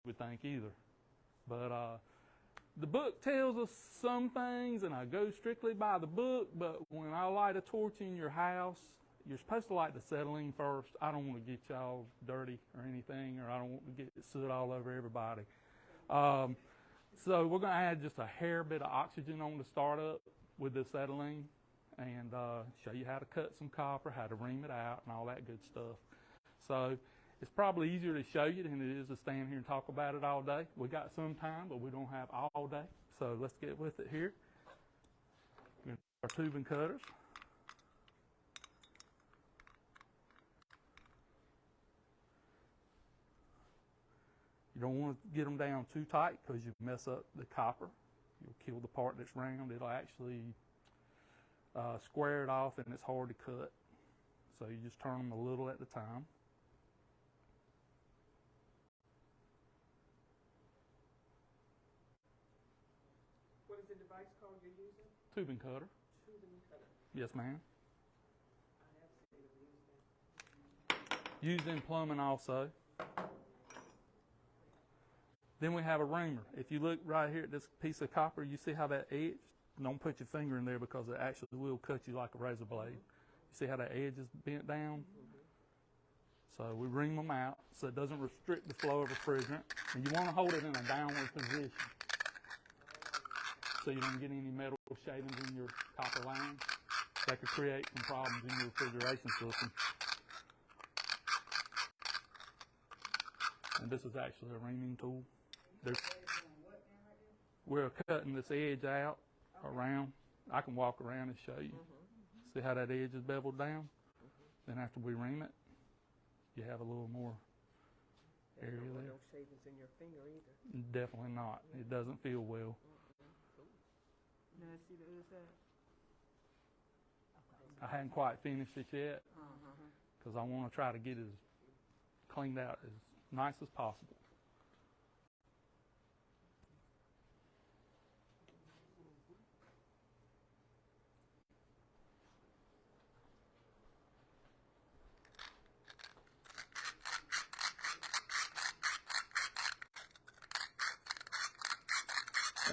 would think either. But the book tells us some things, and I go strictly by the book, but when I light a torch in your house, you're supposed to light the acetylene first. I don't want to get y'all dirty or anything, or I don't want to get soot all over everybody. So we're going to add just a hair bit of oxygen on the startup with the acetylene, and show you how to cut some copper, how to ream it out, and all that good stuff. So it's probably easier to show you than it is to stand here and talk about it all day. We got some time, but we don't have all day. So let's get with it here. Our tubing cutters. You don't want to get them down too tight because you mess up the copper. You'll kill the part that's round. It'll actually square it off, and it's hard to cut. So you just turn them a little at a time. What is the device called you're using? Tubing cutter. Tubing cutter. Yes, ma'am. I have seen them use that. Used in plumbing also. Then we have a reamer. If you look right here at this piece of copper, you see how that edge, don't put your finger in there because it actually will cut you like a razor blade. You see how that edge is bent down? So we ream them out so it doesn't restrict the flow of refrigerant. And you want to hold it in a downward position so you don't get any metal shavings in your copper lines. That could create some problems in your refrigeration system. And this is actually a reaming tool. We're cutting this edge out around. I can walk around and show you. See how that edge is beveled down? Then after we ream it, you have a little more area there. No shavings in your finger either. Definitely not. It doesn't feel well. Now see the other side. I hadn't quite finished it yet because I want to try to get it as cleaned out as nice as possible.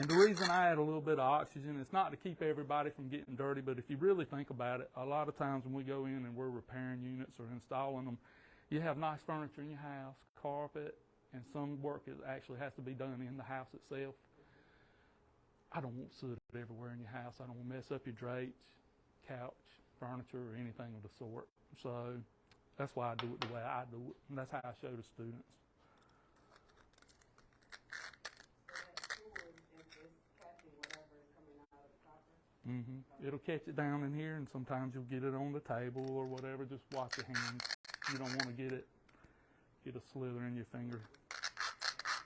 And the reason I add a little bit of oxygen, it's not to keep everybody from getting dirty, but if you really think about it, a lot of times when we go in and we're repairing units or installing them, you have nice furniture in your house, carpet, and some work actually has to be done in the house itself. I don't want soot everywhere in your house. I don't want to mess up your drapes, couch, furniture, or anything of the sort. So that's why I do it the way I do it, and that's how I show the students. It'll catch it down in here, and sometimes you'll get it on the table or whatever. Just watch your hands. You don't want to get a slither in your finger.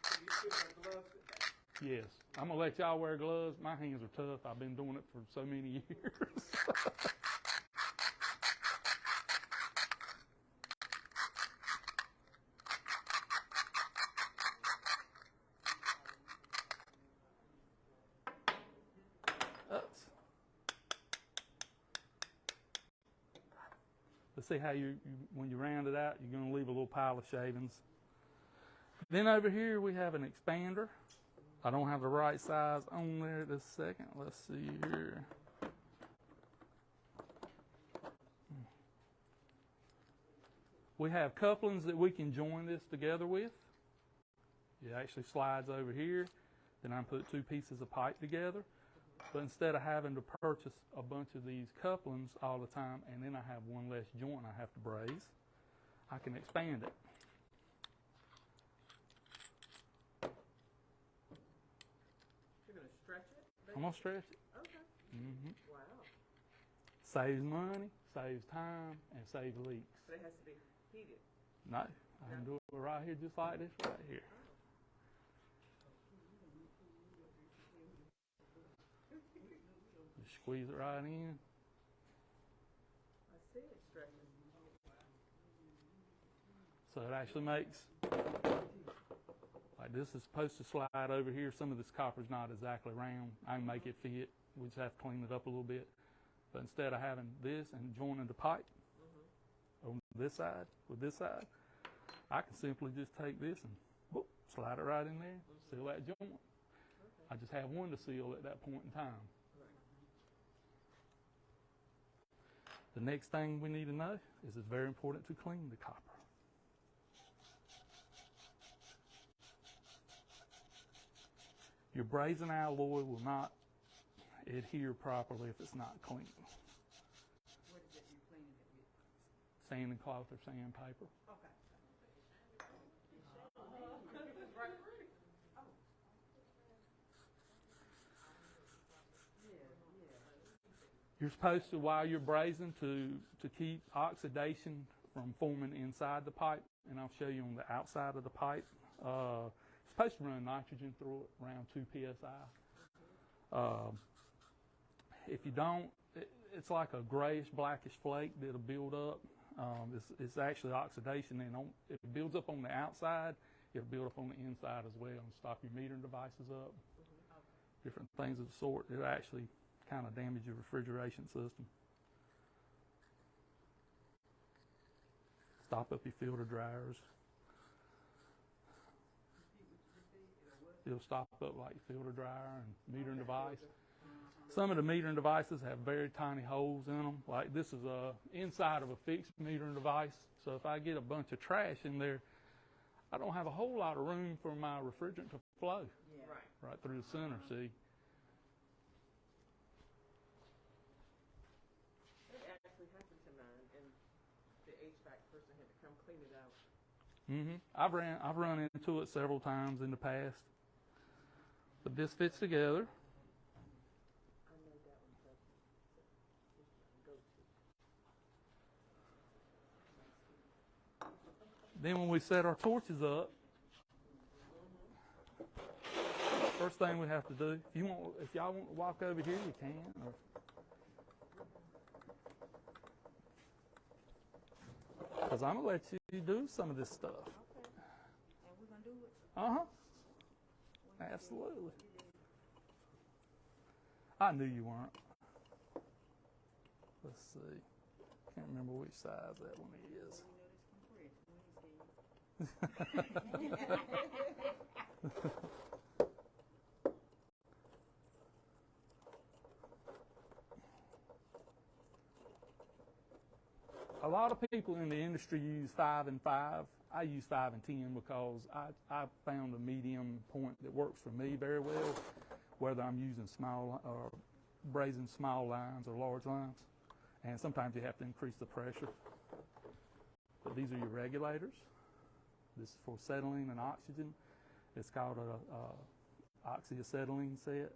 So you still have gloves with that? Yes. I'm going to let y'all wear gloves. My hands are tough. I've been doing it for so many years. Oops. Let's see how when you round it out, you're going to leave a little pile of shavings. Then over here we have an expander. I don't have the right size on there this second. Let's see here. We have couplings that we can join this together with. It actually slides over here. Then I put two pieces of pipe together. But instead of having to purchase a bunch of these couplings all the time, and then I have one less joint I have to braze, I can expand it. You're going to stretch it? I'm going to stretch it. Okay. Wow. Saves money, saves time, and saves leaks. But it has to be heated. No, I can do it right here just like this right here. Just squeeze it right in. I see it stretching. So it actually makes, like this is supposed to slide over here. Some of this copper's not exactly round. I can make it fit. We just have to clean it up a little bit. But instead of having this and joining the pipe on this side with this side, I can simply just take this and whoop, slide it right in there, seal that joint. I just have one to seal at that point in time. The next thing we need to know is it's very important to clean the copper. Your brazen alloy will not adhere properly if it's not clean. What is it you're cleaning it with? Sanding cloth or sandpaper. Okay. You're supposed to, while you're brazing, to keep oxidation from forming inside the pipe, and I'll show you on the outside of the pipe. Supposed to run nitrogen through it around 2 psi. If you don't, it's like a grayish, blackish flake that'll build up. It's actually oxidation, and if it builds up on the outside, it'll build up on the inside as well and stop your metering devices up. Different things of the sort. It'll actually kind of damage your refrigeration system. Stop up your filter dryers. It'll stop up like your filter dryer and metering device. Some of the metering devices have very tiny holes in them. Like this is inside of a fixed metering device. So if I get a bunch of trash in there, I don't have a whole lot of room for my refrigerant to flow right through the center, see? It actually happened to mine, and the HVAC person had to come clean it out. I've run into it several times in the past. But this fits together. I know that one person. Go to. Then when we set our torches up, first thing we have to do, if y'all want to walk over here, you can. Because I'm going to let you do some of this stuff. Okay. And we're gonna do it? Uh-huh. Absolutely. I knew you weren't. Let's see. Can't remember which size that one is. A lot of people in the industry use 5 and 5. I use 5 and 10 because I found a medium point that works for me very well, whether I'm using small or brazing small lines or large lines. And sometimes you have to increase the pressure. But these are your regulators. This is for acetylene and oxygen. It's called a oxyacetylene set.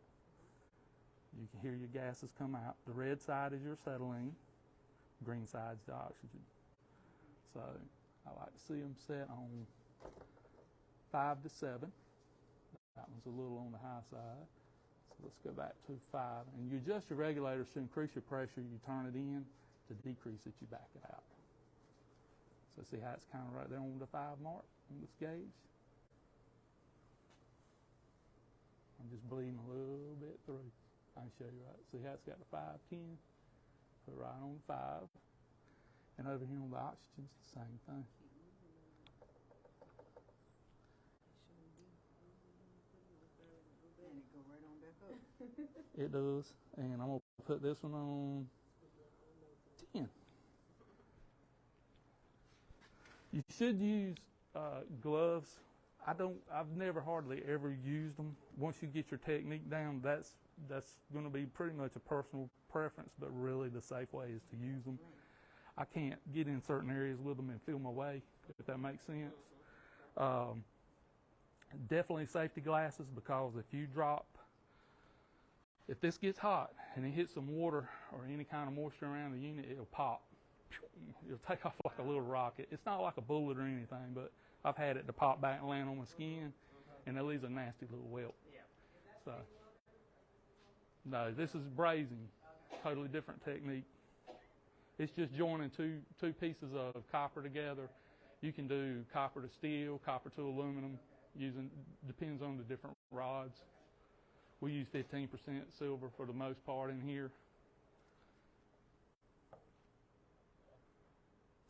You can hear your gases come out. The red side is your acetylene. Green side's the oxygen. So I like to see them set on 5 to 7. That one's a little on the high side. So let's go back to 5. And you adjust your regulators to increase your pressure. You turn it in. To decrease it, you back it out. So see how it's kind of right there on the 5 mark on this gauge? I'm just bleeding a little bit through. I can show you right. See how it's got the 5, 10? Put it right on 5. And over here on the oxygen, it's the same thing. And it go right on back up. It does. And I'm going to put this one on 10. You should use gloves. I've never hardly ever used them. Once you get your technique down, that's going to be pretty much a personal preference, but really the safe way is to use them. I can't get in certain areas with them and feel my way, if that makes sense. Definitely safety glasses, because if this gets hot and it hits some water or any kind of moisture around the unit, it'll pop. It'll take off like a little rocket. It's not like a bullet or anything, but I've had it to pop back and land on my skin, and it leaves a nasty little welt. So, no, this is brazing. Totally different technique. It's just joining two pieces of copper together. You can do copper to steel, copper to aluminum, depends on the different rods. We use 15% silver for the most part in here.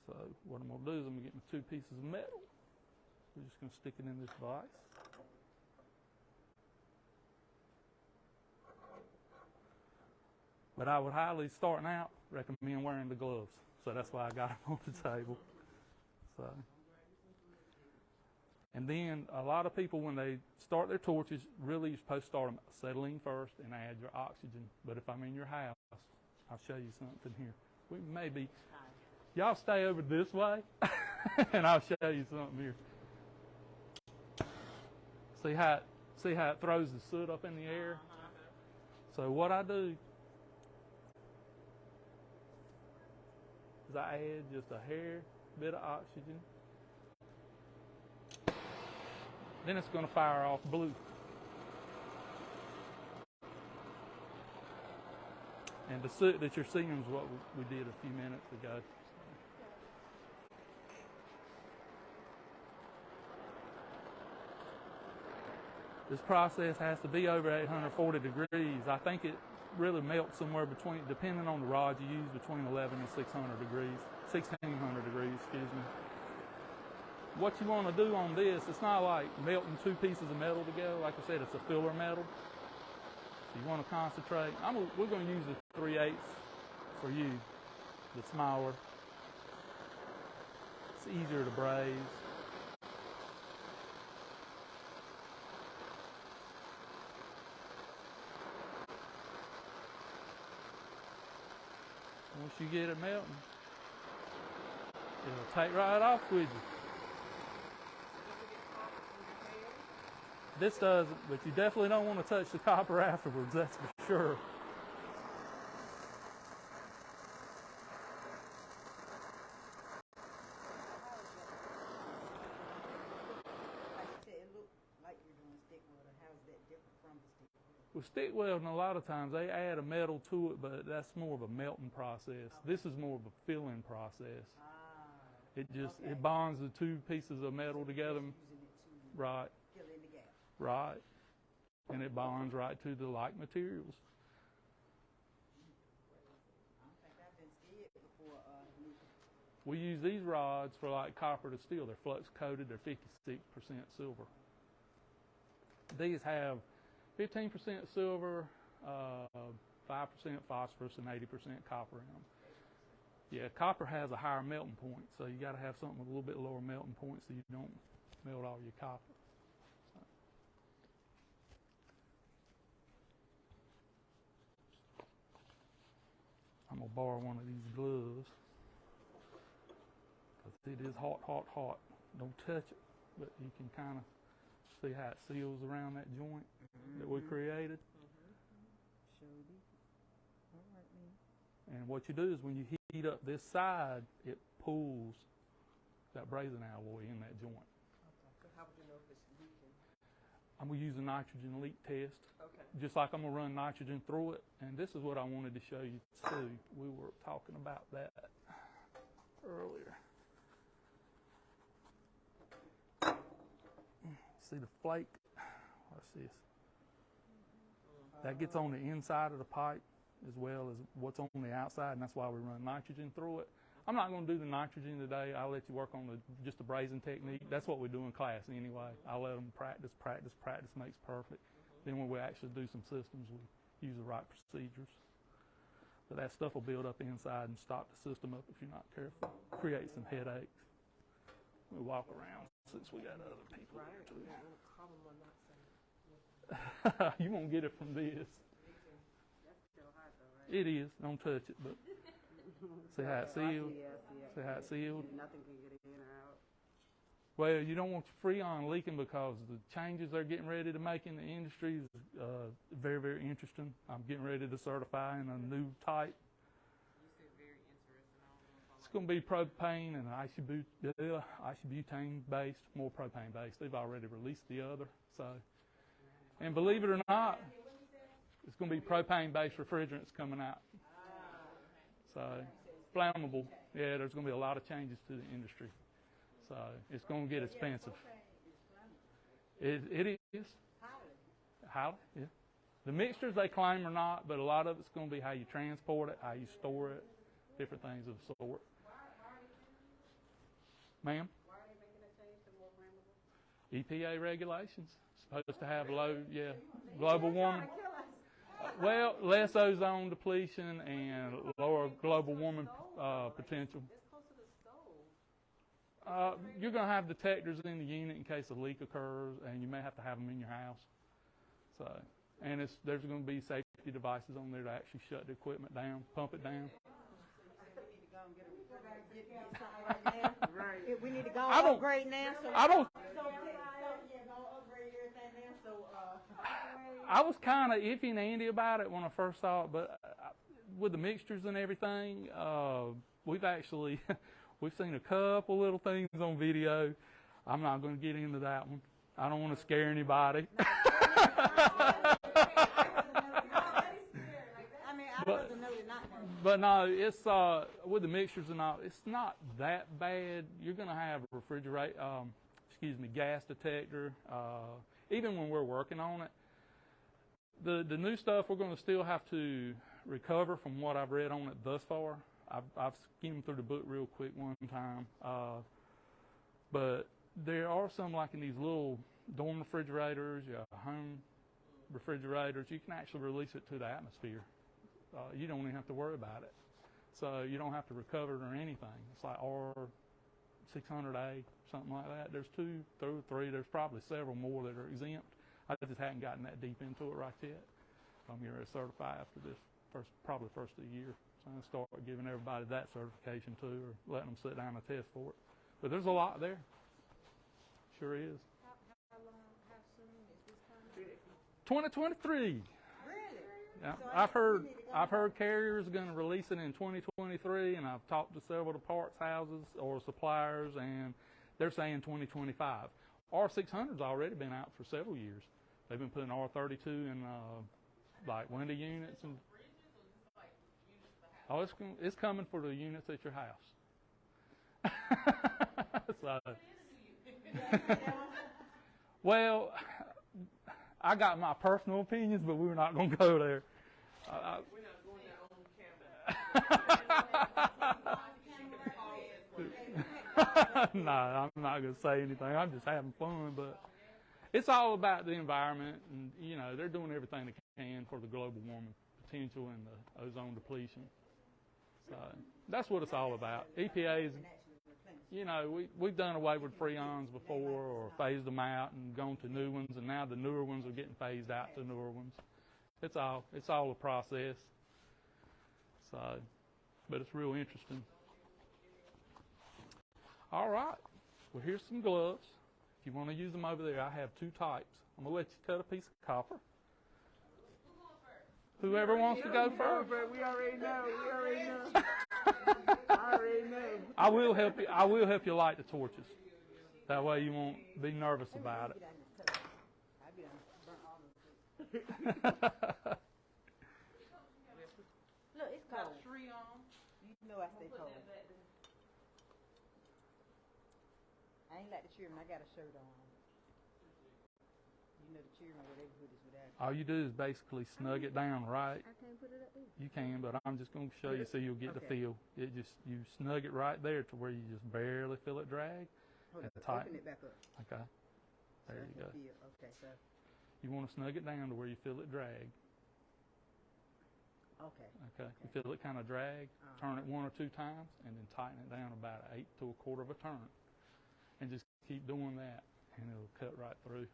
So what I'm going to do is I'm going to get my 2 pieces of metal. We're just going to stick it in this vise. But I would highly, starting out, recommend wearing the gloves. So that's why I got them on the table. So, and then a lot of people, when they start their torches, really you're supposed to start them acetylene first and add your oxygen. But if I'm in your house, I'll show you something here. We maybe, y'all stay over this way, and I'll show you something here. See how it throws the soot up in the air? So what I do is I add just a hair bit of oxygen. Then it's going to fire off blue. And the soot that you're seeing is what we did a few minutes ago. This process has to be over 840 degrees. I think it really melts somewhere between, depending on the rod you use, between 11 and 600 degrees, 1600 degrees, excuse me. What you want to do on this, it's not like melting two pieces of metal together. Like I said, it's a filler metal. So you want to concentrate. We're going to use the 3/8 for you, the smaller. It's easier to braise. Once you get it melting, it'll take right off with you. This doesn't, but you definitely don't want to touch the copper afterwards, that's for sure. With stick welding, a lot of times they add a metal to it, but that's more of a melting process. This is more of a filling process. It bonds the two pieces of metal together. Right. Right. And it bonds right to the like materials. We use these rods for like copper to steel. They're flux coated. They're 56% silver. These have 15% silver, 5% phosphorus, and 80% copper in them. Yeah, copper has a higher melting point, so you got to have something with a little bit lower melting point so you don't melt all your copper. I'm going to borrow one of these gloves because it is hot, hot, hot. Don't touch it, but you can kind of see how it seals around that joint that we created. And what you do is when you heat up this side, it pulls that brazing alloy in that joint. Okay. So how would you know if it's leaking? I'm going to use a nitrogen leak test. Okay. Just like I'm going to run nitrogen through it. And this is what I wanted to show you too. We were talking about that earlier. See the flake? What's this? That gets on the inside of the pipe as well as what's on the outside, and that's why we run nitrogen through it. I'm not going to do the nitrogen today. I'll let you work on just the brazing technique. That's what we do in class anyway. I'll let them practice. Practice makes perfect. Then when we actually do some systems, we use the right procedures. But that stuff will build up inside and stop the system up if you're not careful. Create some headaches. We walk around since we got other people here too. You won't get it from this. It is. Don't touch it, but see how it's sealed. See how it's sealed. Nothing can get in or out. Well, you don't want your Freon leaking because the changes they're getting ready to make in the industry is very, very interesting. I'm getting ready to certify in a new type. You said very interesting. It's going to be propane and isobutane based, more propane based. They've already released the other, so. And believe it or not, it's going to be propane based refrigerants coming out. So flammable. Yeah, there's going to be a lot of changes to the industry. So it's going to get expensive. It is. Highly, yeah. The mixtures they claim are not, but a lot of it's going to be how you transport it, how you store it, different things of the sort. Ma'am? Why are they making a change to more flammable? EPA regulations. Supposed to have low, global warming. Well, less ozone depletion and lower global warming potential. You're going to have detectors in the unit in case a leak occurs, and you may have to have them in your house. So, and there's going to be safety devices on there to actually shut the equipment down, pump it down. Right. We need to go upgrade now. I was kind of iffy and andy about it when I first saw it, but with the mixtures and everything, we've seen a couple little things on video. I'm not going to get into that one. I don't want to scare anybody. But no, it's with the mixtures and all, it's not that bad. You're going to have a gas detector. Even when we're working on it, the new stuff we're going to still have to recover from what I've read on it thus far. I've skimmed through the book real quick one time, but there are some like in these little dorm refrigerators, home refrigerators. You can actually release it to the atmosphere. You don't even have to worry about it. So you don't have to recover it or anything. It's like R600A, something like that. There's 2 through 3. There's probably several more that are exempt. I just hadn't gotten that deep into it right yet. I'm getting ready to certify after this probably first of the year. So I'm going to start giving everybody that certification too, or letting them sit down and test for it. But there's a lot there. Sure is. How soon is this coming? 2023. Yeah, So I've heard carriers are going to release it in 2023, and I've talked to several of the parts houses or suppliers, and they're saying 2025. R600's already been out for several years. They've been putting R32 in like window units and. Oh, it's coming for the units at your house. So, well, I got my personal opinions, but we're not going to go there. We're not going there on camera. No, I'm not going to say anything. I'm just having fun, but it's all about the environment, and they're doing everything they can for the global warming potential and the ozone depletion. So that's what it's all about. EPA's, we've done away with freons before or phased them out and gone to new ones, and now the newer ones are getting phased out to newer ones. It's all a process. So, but it's real interesting. All right. Well, here's some gloves. If you want to use them over there, I have 2 types. I'm going to let you cut a piece of copper. Whoever wants to go first. We already know. I already know. I will help you light the torches. That way you won't be nervous about it. Look, it's cold. Tree on. You know I stay cold. I ain't like the cheerman. I got a shirt on. You know the cheerman where they put this without. All you do is basically snug it down, right? I can't put it up there. You can, but I'm just going to show you so you'll get the feel. You snug it right there to where you just barely feel it drag. Hold and it, tighten. open it back up. Okay. There So I you can go. feel. Okay, so. You want to snug it down to where you feel it drag. Okay. Okay. You feel it kind of drag. Turn it 1 or 2 times, and then tighten it down about 1/8 to 1/4 of a turn, and just keep doing that, and it'll cut right through.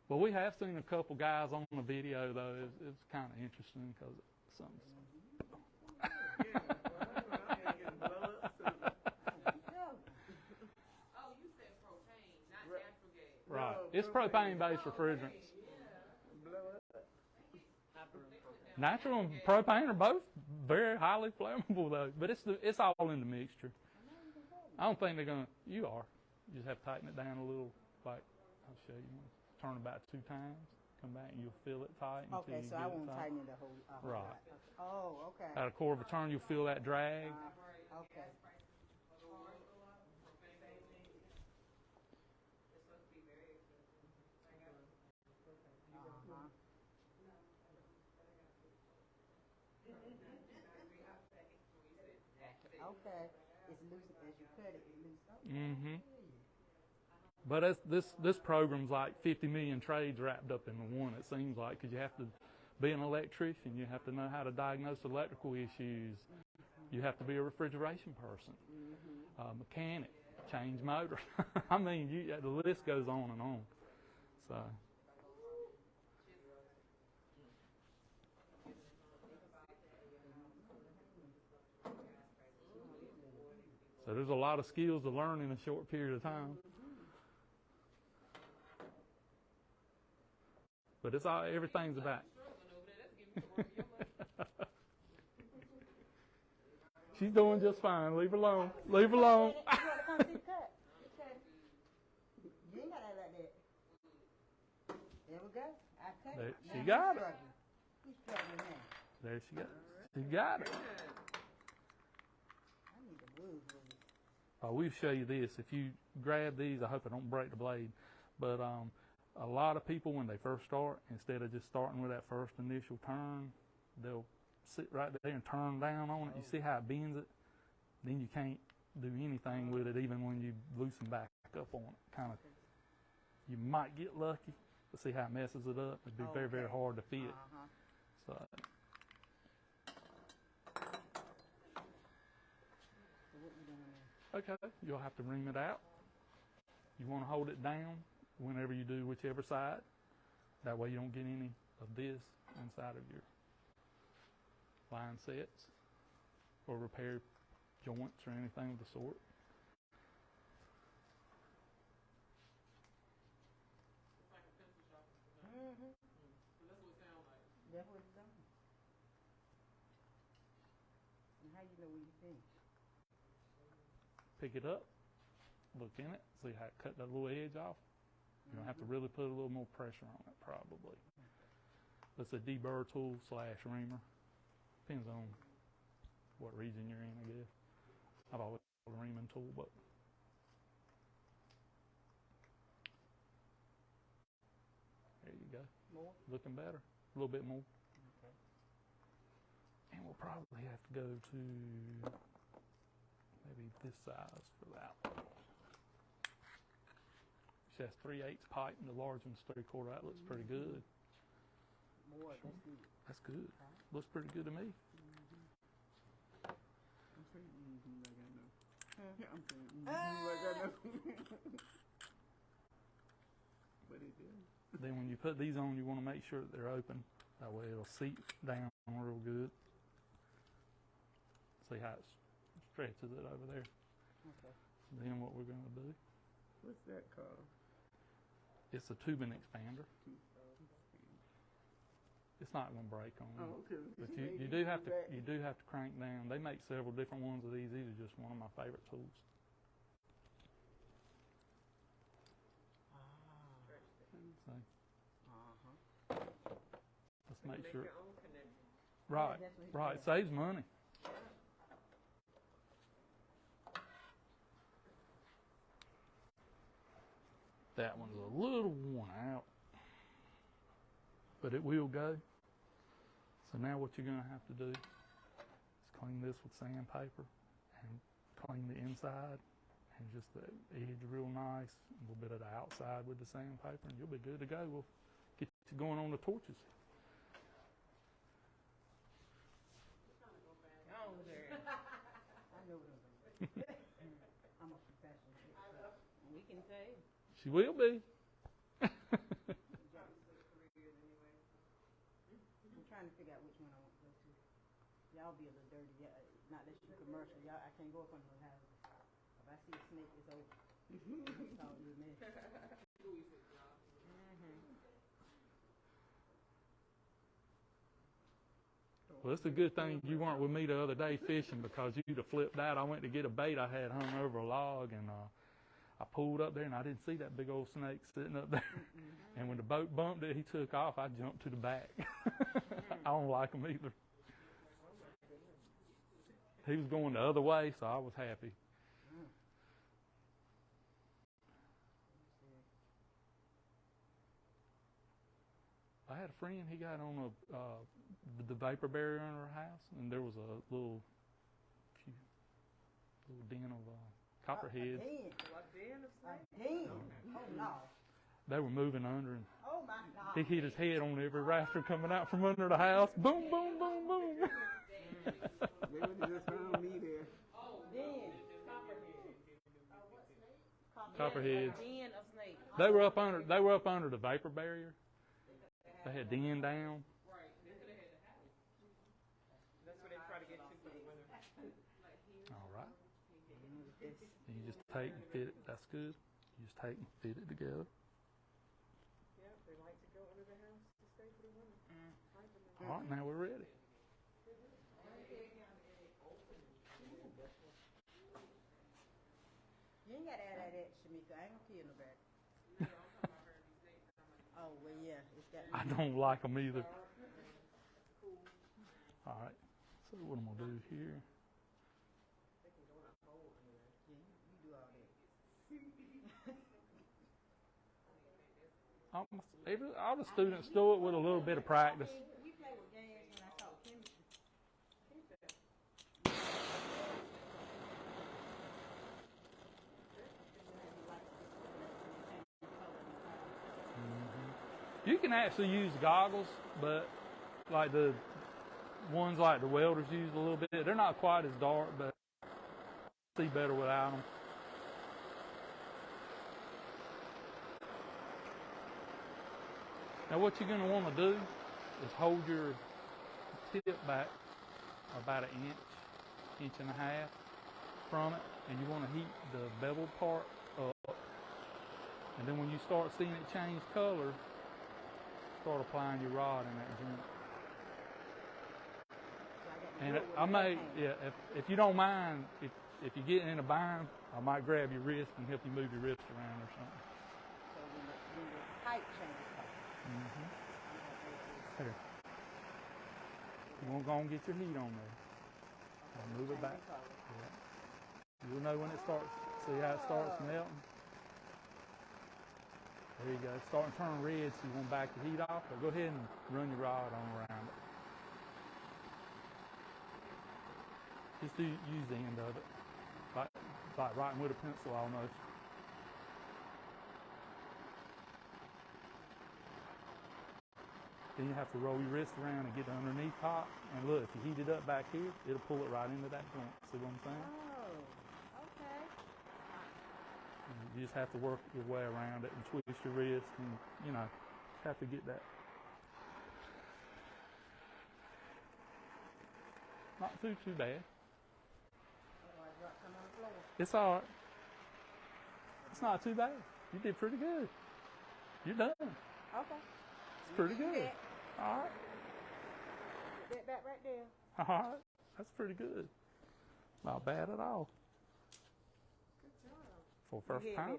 Well, we have seen a couple guys on the video, though. It's kind of interesting because something's. Oh, you said propane, not natural gas. Right. It's propane-based refrigerants. Natural and propane are both very highly flammable, though. But it's all in the mixture. I don't think they're going to. You are. You just have to tighten it down a little. Like, I'll show you. Turn about 2 times. Come back and you'll feel it tight. Okay, so I won't tighten it a whole Right. lot. Oh, okay. At 1/4 of a turn, you'll feel that drag. Okay. okay. It's loose as you cut it. It's loose. Okay. Mm-hmm. But this program's like 50 million trades wrapped up into one, it seems like, because you have to be an electrician, you have to know how to diagnose electrical issues, you have to be a refrigeration person, mechanic, change motors. I mean, the list goes on and on. So there's a lot of skills to learn in a short period of time. But it's all, everything's about. She's doing just fine. Leave her alone. Leave her alone. You want to come see the cut? Okay. You ain't got to like that. There we go. I cut There, it. she Now got he's it. struggling. He's struggling now. There she goes. She got it. I need the wood for this. We'll show you this. If you grab these, I hope I don't break the blade. But a lot of people, when they first start, instead of just starting with that first initial turn, they'll sit right there and turn down on it. You see how it bends it? Then you can't do anything with it, even when you loosen back up on it. Kind of, you might get lucky, but see how it messes it up? It'd be very, very hard to fit. So. So what you doing now? Okay, you'll have to ream it out. You want to hold it down whenever you do whichever side. That way you don't get any of this inside of your line sets or repair joints or anything of the sort. That's what it's done. And how you know when you finish? Pick it up, look in it, see how it cut that little edge off. You're going to have to really put a little more pressure on it, probably. It's a deburr tool / reamer. Depends on what region you're in, I guess. I've always called a reaming tool, but there you go. More? Looking better. A little bit more. Okay. And we'll probably have to go to maybe this size for that one. She has 3/8 pipe and the large one's 3/4. That looks pretty good. More, that's good. That's good. Looks pretty good to me. I'm saying like I know. I'm saying like I know. But it did. Then when you put these on, you want to make sure that they're open. That way it'll seat down real good. See how it stretches it over there. Okay. Then what we're going to do, What's that called? it's a tubing expander. It's not going to break on you. Oh, okay. But you do have to crank down. They make several different ones of these. These are just one of my favorite tools. So let's make sure. Your own connection. Right, that's what he right. said. Saves money. That one's a little worn out, but it will go. So now what you're going to have to do is clean this with sandpaper and clean the inside and just the edge real nice, a little bit of the outside with the sandpaper, and you'll be good to go. We'll get you going on the torches. Oh, there. I know what I'm doing. I'm a professional. We can say. She will be. I'm trying to figure out which one I want to go to. Y'all be a little dirty. Not that you commercial. Y'all, I can't go up on no houses. If I see a snake, it's over. It's all you mess. Well, it's a good thing you weren't with me the other day fishing, because you'd have flipped out. I went to get a bait I had hung over a log, and I pulled up there, and I didn't see that big old snake sitting up there. And when the boat bumped it, he took off. I jumped to the back. I don't like him either. He was going the other way, so I was happy. I had a friend, he got on the vapor barrier in her house, and there was a little den of copperheads. A den. Oh no. They were moving under, and Oh my God. he hit his head on every rafter coming out from under the house. Boom, boom, boom, boom. They would have just found me there. Den. Copperheads. Den of snakes. They were up under. They were up under the vapor barrier. They had den down. Right. They could have had the house. That's where they try to get you for the winter. All right. And you just take and fit it. That's good. You just take and fit it together. Yeah, they like to go under the house to stay for the winter. All right, now we're ready. You ain't got to add that, Shamika. I ain't gonna kill nobody. Oh well, yeah. It's got. I don't like them either. All right. So what I'm gonna do here? Yeah, you do all that. All the students do it with a little bit of practice. We play with games when I taught chemistry. You can actually use goggles, but like the ones like the welders use a little bit. They're not quite as dark, but see better without them. Now what you're going to want to do is hold your tip back about an inch and a half from it, and you want to heat the bevel part up. And then when you start seeing it change color, start applying your rod in that joint. And I may, yeah, if you don't mind, if you're getting in a bind, I might grab your wrist and help you move your wrist around or something. So when the height changes. Here. You want to go and get your heat on there. I'll move it back. Yeah. You'll know when it starts. See how it starts melting? There you go. It's starting to turn red, so you want to back the heat off. But go ahead and run your rod on around it. Just use the end of it. Like writing with a pencil almost. Then you have to roll your wrist around and get underneath top. And look, if you heat it up back here, it'll pull it right into that joint. See what I'm saying? Oh, okay. You just have to work your way around it and twist your wrist and, you know, have to get that. Not too bad. It's all right. It's not too bad. You did pretty good. You're done. Okay. It's pretty good. All right. Put that right there. All right. That's pretty good. Not bad at all. For first time.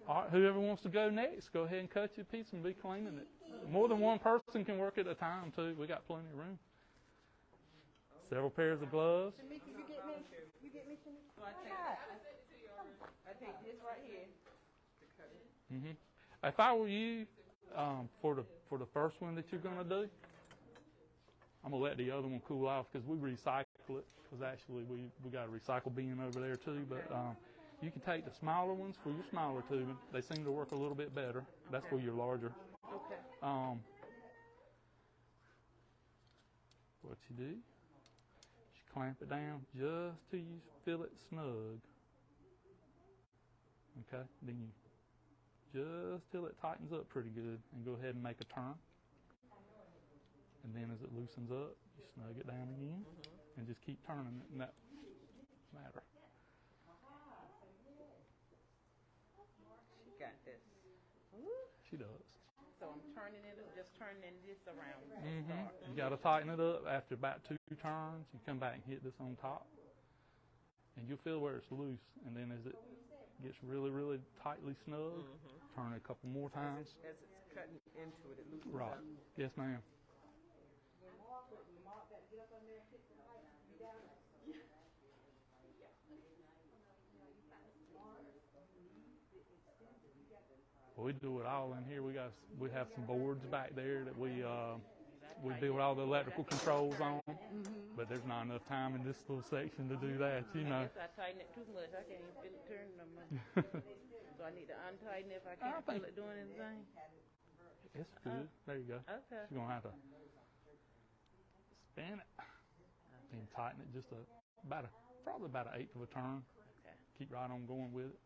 All right, whoever wants to go next, go ahead and cut your piece and be cleaning it. More than one person can work at a time, too. We got plenty of room. Several pairs of gloves. Shamika, you get me? You get me, Shamika? I take this right here to cut it. Mm-hmm. If I were you, for the first one that you're going to do, I'm going to let the other one cool off because we recycle it. Because actually we got a recycle bin over there too. But you can take the smaller ones for your smaller tubing. They seem to work a little bit better. That's for your larger. Okay. What you do, you clamp it down just till you feel it snug. Okay, then you just till it tightens up pretty good and go ahead and make a turn. And then as it loosens up, you snug it down again and just keep turning it in that matter. She got this. She does. So I'm turning it, just turning this around. You got to tighten it up after about 2 turns. You come back and hit this on top. And you'll feel where it's loose. And then as it gets really, really tightly snug, turn it a couple more times. As it's cutting into it, it loosens Right. up. Yes, ma'am. We do it all in here. We have some boards back there that we we build all the electrical controls on them, but there's not enough time in this little section to do that, you know. I guess I tighten it too much. I can't even feel it turning no more. So I need to untighten it if I can't feel it doing anything. It's good. There you go. Okay. You're going to have to spin it and tighten it just probably about an eighth of a turn. Okay. Keep right on going with it.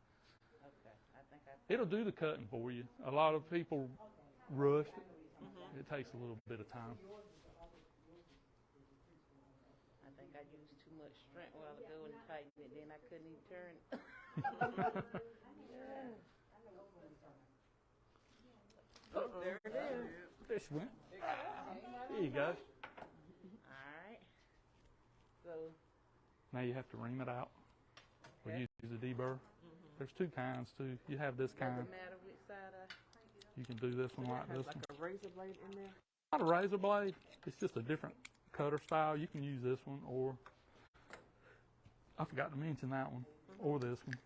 Okay. I think It'll do the cutting for you. A lot of people rush it. It takes a little bit of time. I think I used too much strength a while ago and tightened it. Then I couldn't even turn it. Oh, there it is. Fish went. There you go. All right. So Now you have to ream it out. We Okay. use a deburr. There's two kinds too. You have this kind. doesn't matter which side I. You can do this one like Has this like one. a razor blade in there. Not a razor blade. It's just a different cutter style. You can use this one, or I forgot to mention that one, or this one.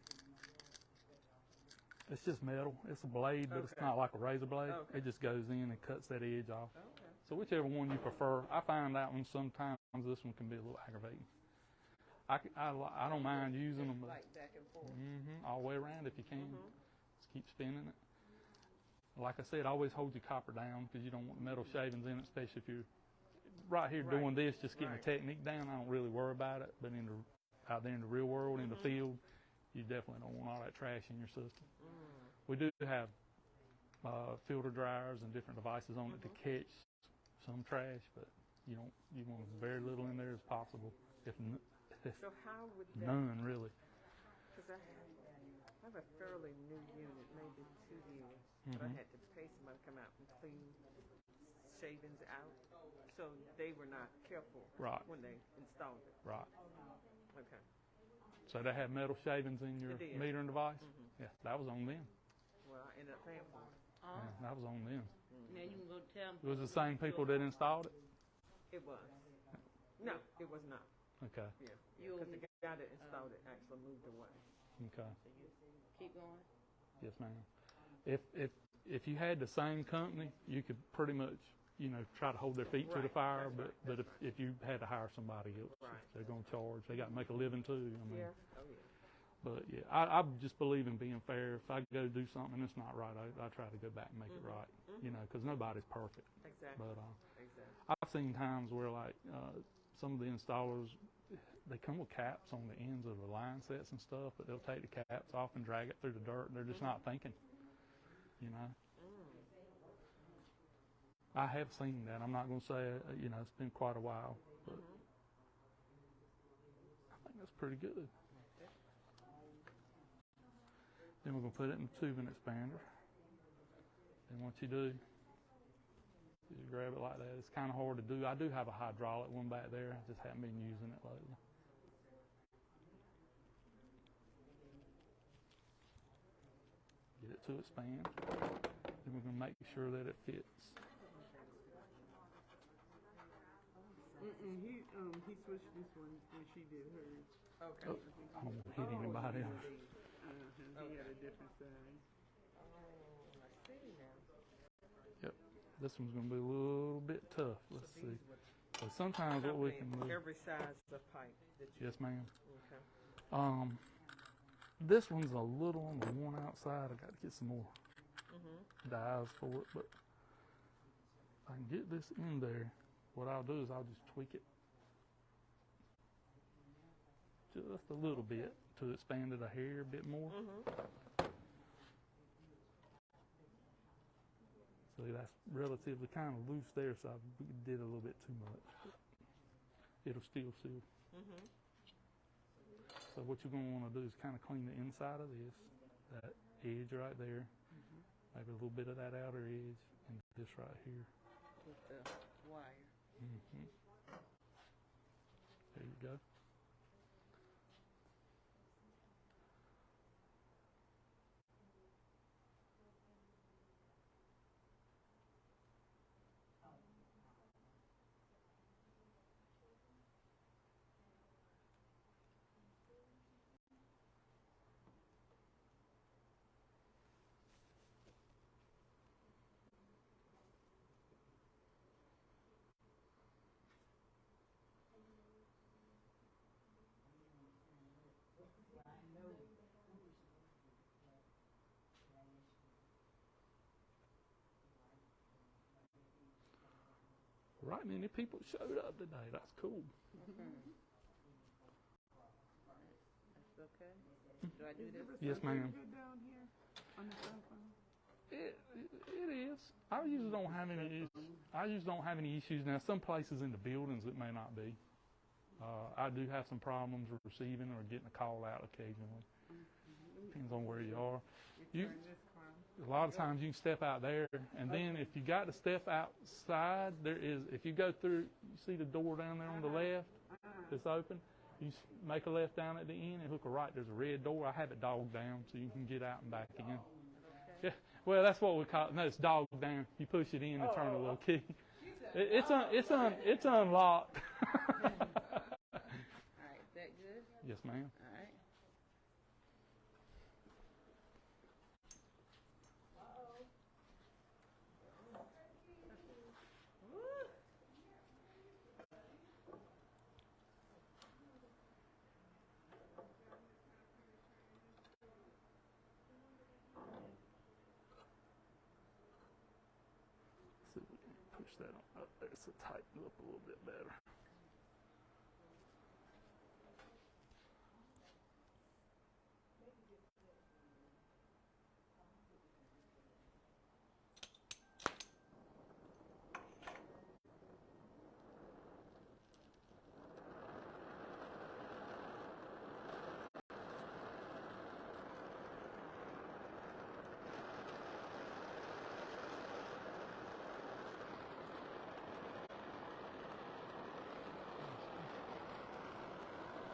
It's just metal. It's a blade, but it's Okay. not like a razor blade. Okay. It just goes in and cuts that edge off. Okay. So whichever one you prefer. I find that one sometimes this one can be a little aggravating. I don't mind using them, but Like back and forth. all the way around if you can. Just keep spinning it. Like I said, always hold your copper down because you don't want metal shavings in it, especially if you're right here Right. doing this, just getting Right. the technique down. I don't really worry about it, but out there in the real world, in the field, you definitely don't want all that trash in your system. We do have filter dryers and different devices on it to catch some trash, but you want as very little in there as possible, if So how would that? none really. Because I have a fairly new unit, maybe 2 years, but I had to pay somebody to come out and clean shavings out. So they were not careful Right. when they installed it. Right. Okay. So they have metal shavings in your It did. metering device? Yeah, that was on them. Well, I ended up paying for it. Yeah, that was on them. Now you can go tell them. It was the same people that installed it? It was. No, it was not. Okay, Yeah. You'll Because the guy that installed it actually moved away. okay. keep going. Yes, ma'am. If you had the same company, you could pretty much, try to hold their feet to the Right, fire, that's right, but that's if you had to hire somebody else, Right. they're going to charge. They got to make a living too. I mean, Yeah. Oh, yeah. But yeah, I just believe in being fair. If I go do something and it's not right, I try to go back and make it right. Because nobody's perfect. Exactly. But Exactly. I've seen times where some of the installers, they come with caps on the ends of the line sets and stuff, but they'll take the caps off and drag it through the dirt, and they're just not thinking. I have seen that. I'm not going to say it's been quite a while, but I think that's pretty good. Then we're going to put it in the tubing expander. And what you do, you grab it like that. It's kind of hard to do. I do have a hydraulic one back there. I just haven't been using it lately. Get it to expand. Then we're going to make sure that it fits. He switched this one when she did hers. Okay. Oh, I don't want to hit anybody else. He had a different size. I see now. Yep. This one's going to be a little bit tough. Let's see. So sometimes what we can do. Every size of pipe that you. Yes, ma'am. Okay. This one's a little on the worn out side. I got to get some more dies for it, but if I can get this in there, what I'll do is I'll just tweak it just a little bit to expand it a hair a bit more. See, that's relatively kind of loose there, so I did a little bit too much. It'll still seal. So what you're going to want to do is kind of clean the inside of this, that edge right there, maybe a little bit of that outer edge, and this right here. With the wire. There you go. quite many people showed up today. That's cool. That's okay. Do I do this? Yes, ma'am. Good down here on the cell phone. It is. I usually don't have any issues. I usually don't have any issues. Now, some places in the buildings it may not be. I do have some problems receiving or getting a call out occasionally. Depends on where you are. A lot of times you can step out there, and then if you got to step outside, there is. If you go through, you see the door down there on the left that's open. You make a left down at the end and hook a right. There's a red door. I have it dogged down so you can get out and back in. Yeah. Well, that's what we call it. No, it's dogged down. You push it in and turn a little key. It's unlocked. All right, is that good? Yes, ma'am. All right. See if we can push that on up there so tighten it up a little bit better.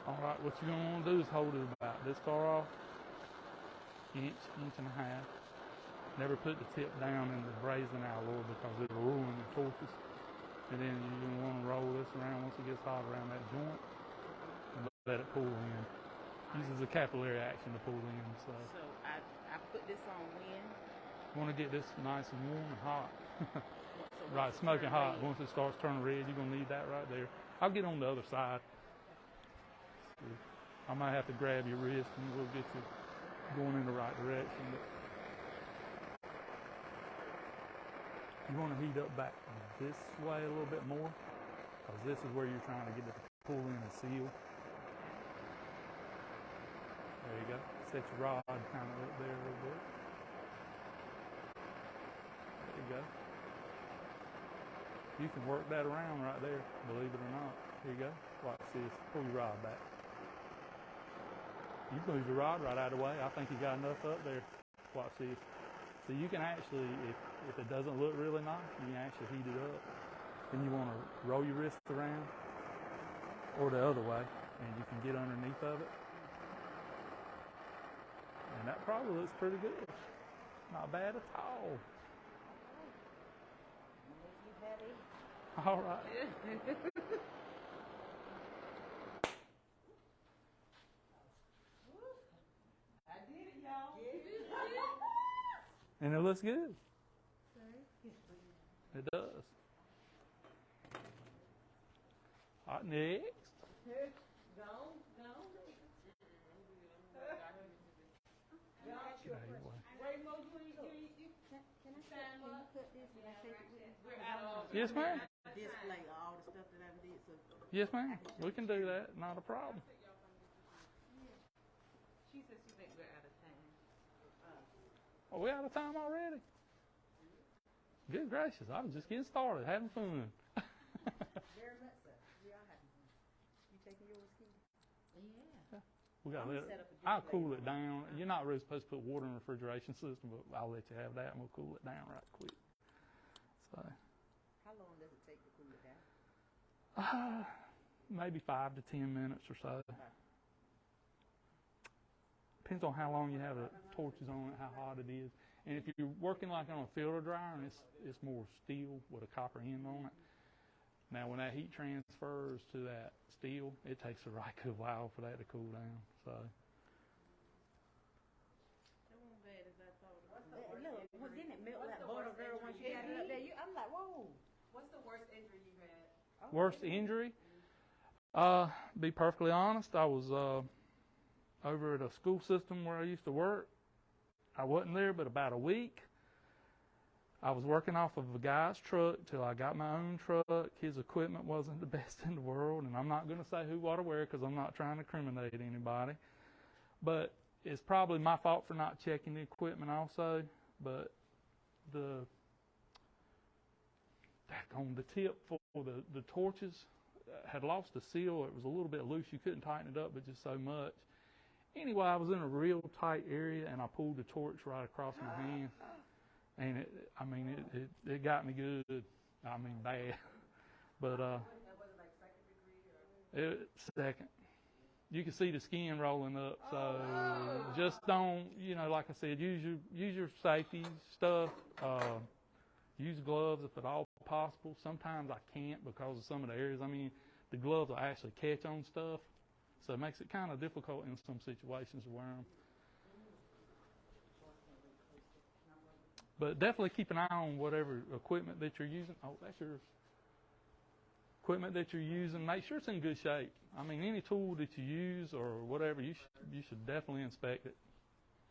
All right, what you're going to want to do is hold it about this far off, inch and a half. Never put the tip down in the brazing alloy because it'll ruin the torches. And then you're going to want to roll this around once it gets hot around that joint and let it pull in. Uses a capillary action to pull in. So I put this on when? you want to get this nice and warm and hot. So Right, once it smoking turn hot. red. Once it starts turning red, you're going to need that right there. I'll get on the other side. I might have to grab your wrist and we'll get you going in the right direction. But you want to heat up back this way a little bit more because this is where you're trying to get it to pull in and seal. There you go. Set your rod kind of up there a little bit. There you go. You can work that around right there, believe it or not. Here you go. Watch this. Pull your rod back. You move your rod right out of the way. I think you got enough up there. Watch this. So you can actually, if it doesn't look really nice, you can actually heat it up. Then you want to roll your wrist around or the other way, and you can get underneath of it. And that probably looks pretty good. Not bad at all. All right. And it looks good. It does. All right, next. Get out of your way. Yes, ma'am. Display all the stuff that I did. So Yes, ma'am. We can do that. Not a problem. She said she think we're out of time. Are we out of time already? Good gracious. I was just getting started, having fun. very much so. We all have fun. You taking yours, Keith? Yeah. We got to let Set up a I'll display. cool it down. You're not really supposed to put water in the refrigeration system, but I'll let you have that and we'll cool it down right quick. So, How long does it take to cool it down? maybe 5 to 10 minutes or so. Depends on how long you have the torches on it, how hot it is. And if you're working like on a filter dryer and it's more steel with a copper end on it, now when that heat transfers to that steel, it takes a right good while for that to cool down. So Look, well, didn't it melt like butter, girl, once you got it up there? I'm like, whoa. What's the worst injury you've had? worst injury, be perfectly honest, I was over at a school system where I used to work. I wasn't there but about a week. I was working off of a guy's truck till I got my own truck. His equipment wasn't the best in the world, and I'm not going to say who, what, or where because I'm not trying to incriminate anybody. But it's probably my fault for not checking the equipment also. But on the tip for the torches had lost the seal. It was a little bit loose. You couldn't tighten it up, but just so much. Anyway, I was in a real tight area, and I pulled the torch right across my hand. And it got me good. I mean, bad. But Was it like second degree or? second. You can see the skin rolling up. So just don't, like I said, use your safety stuff. Use gloves if at all possible. Sometimes I can't because of some of the areas. I mean, the gloves will actually catch on stuff. So it makes it kind of difficult in some situations to wear them. But definitely keep an eye on whatever equipment that you're using. Oh, that's yours. Equipment that you're using, make sure it's in good shape. I mean, any tool that you use or whatever, you should definitely inspect it.